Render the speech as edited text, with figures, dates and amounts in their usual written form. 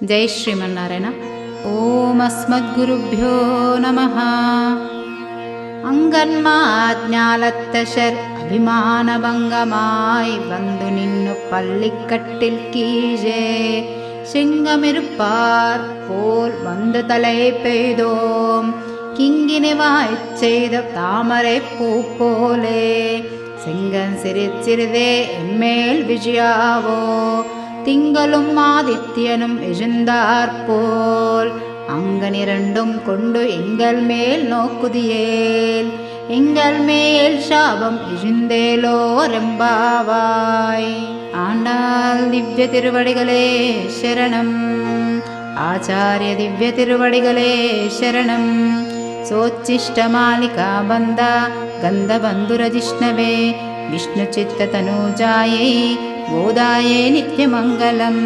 जय श्रीमन्नारायण। ओम अस्मद्गुरुभ्यो नमः। அங்கன்மாஞாலத்தசர் அபிமானபங்கமாய் வந்து நின்னு பள்ளிக்கட்டில் கீழே செங்கமிருப்பார் போல் வந்து தலை பெய்தோம். கிங்கினிவாய்ச் செய்த தாமரை பூ போலே செங்கன் சிறிதே எம்மேல் விஜயாவோ. திங்களும் ஆதித்யனும் எழுந்தாற்போல் அங்கனிரண்டும் கொண்டு எங்கள் மேல் நோக்குதியேல். எங்கள் மேல் சாபம் இழிந்தேலோ ரெம்பாவாய். ஆண்டாள் திவ்ய திருவடிகளே சரணம். ஆச்சாரிய திவ்ய திருவடிகளே சரணம். சோச்சிஷ்டமாலிகா பந்தா கந்தபந்துரஜிஷ்ணவே விஷ்ணு சித்த தனூஜாயை போதாயே நித்யமங்கலம்.